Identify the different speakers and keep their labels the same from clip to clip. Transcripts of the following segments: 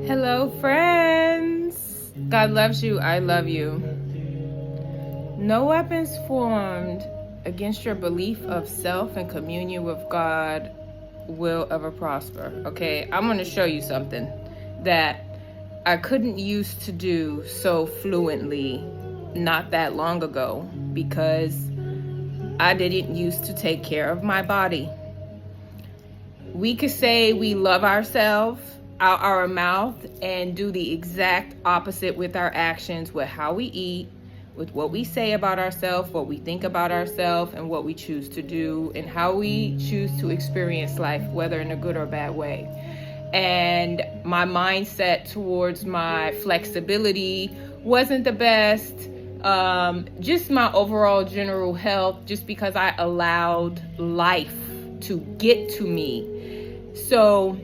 Speaker 1: Hello, friends. God loves you. I love you. No weapons formed against your belief of self and communion with God will ever prosper. Okay, I'm going to show you something that I couldn't used to do so fluently not that long ago because I didn't used to take care of my body. We could say we love ourselves out our mouth and do the exact opposite with our actions, with how we eat, with what we say about ourselves, what we think about ourselves, and what we choose to do, and how we choose to experience life, whether in a good or bad way. And my mindset towards my flexibility wasn't the best. Just my overall general health, just because I allowed life to get to me. So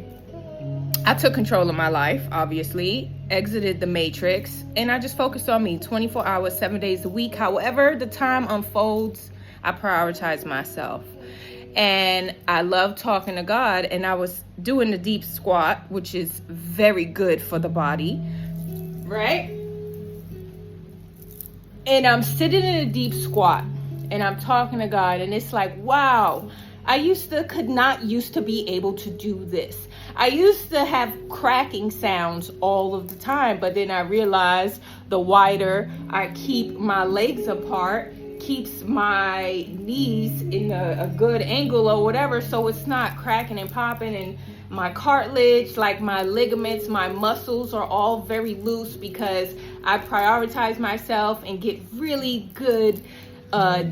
Speaker 1: I took control of my life, obviously, exited the matrix, and I just focused on me 24 hours, 7 days a week. However the time unfolds, I prioritize myself. And I love talking to God, and I was doing the deep squat, which is very good for the body, right? And I'm sitting in a deep squat, and I'm talking to God, and it's like, wow, I could not used to be able to do this. I used to have cracking sounds all of the time, but then I realized the wider I keep my legs apart, keeps my knees in a good angle or whatever, so it's not cracking and popping, and my cartilage, like my ligaments, my muscles are all very loose because I prioritize myself and get really good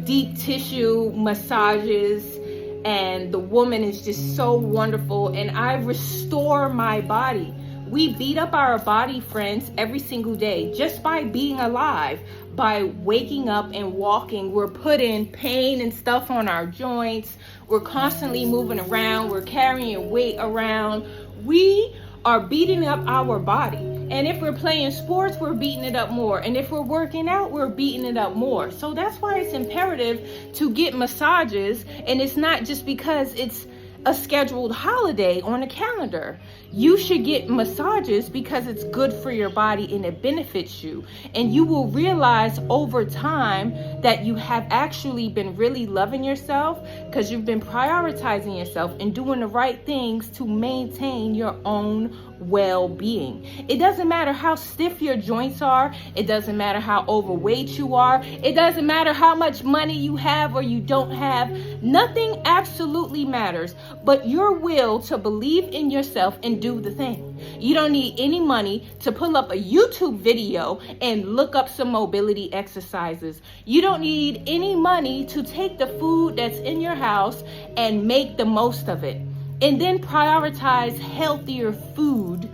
Speaker 1: deep tissue massages. And the woman is just so wonderful, and I restore my body. We beat up our body, friends, every single day just by being alive, by waking up and walking. We're putting pain and stuff on our joints. We're constantly moving around. We're carrying weight around. We are beating up our body. And if we're playing sports, we're beating it up more. And if we're working out, we're beating it up more. So that's why it's imperative to get massages. And it's not just because it's a scheduled holiday on a calendar. You should get massages because it's good for your body and it benefits you. And you will realize over time that you have actually been really loving yourself because you've been prioritizing yourself and doing the right things to maintain your own well-being. It doesn't matter how stiff your joints are. It doesn't matter how overweight you are. It doesn't matter how much money you have or you don't have. Nothing absolutely matters but your will to believe in yourself and do the thing. You don't need any money to pull up a YouTube video and look up some mobility exercises. You don't need any money to take the food that's in your house and make the most of it. And then prioritize healthier food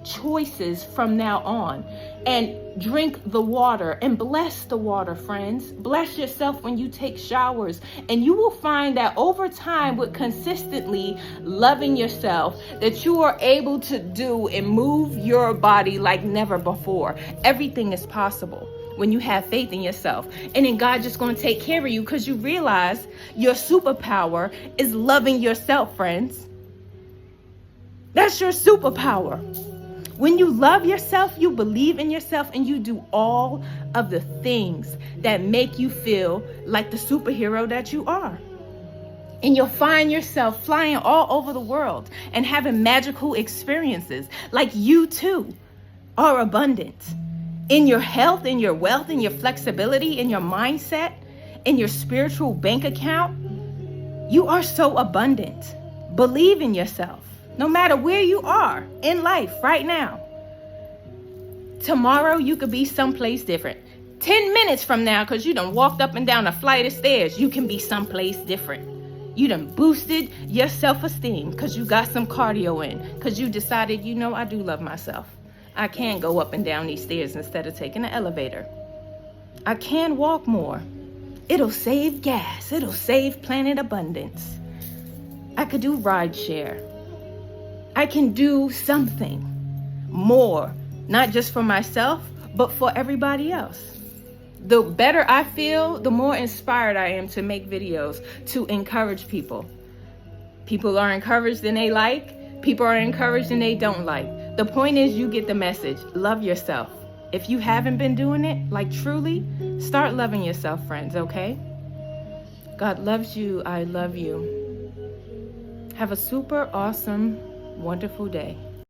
Speaker 1: choices from now on. And drink the water and bless the water, friends. Bless yourself when you take showers. And you will find that over time, with consistently loving yourself, that you are able to do and move your body like never before. Everything is possible when you have faith in yourself. And then God just going to take care of you because you realize your superpower is loving yourself, friends. That's your superpower. When you love yourself, you believe in yourself, and you do all of the things that make you feel like the superhero that you are. And you'll find yourself flying all over the world and having magical experiences, like you too are abundant. In your health, in your wealth, in your flexibility, in your mindset, in your spiritual bank account, you are so abundant. Believe in yourself, no matter where you are in life right now. Tomorrow you could be someplace different. 10 minutes from now, because you done walked up and down a flight of stairs, you can be someplace different. You done boosted your self-esteem because you got some cardio in, because you decided, I do love myself. I can go up and down these stairs instead of taking the elevator. I can walk more. It'll save gas. It'll save planet abundance. I could do ride share. I can do something more, not just for myself, but for everybody else. The better I feel, the more inspired I am to make videos to encourage people. People are encouraged and they like. People are encouraged and they don't like. The point is, you get the message. Love yourself. If you haven't been doing it, like truly, start loving yourself, friends, okay? God loves you. I love you. Have a super awesome, wonderful day.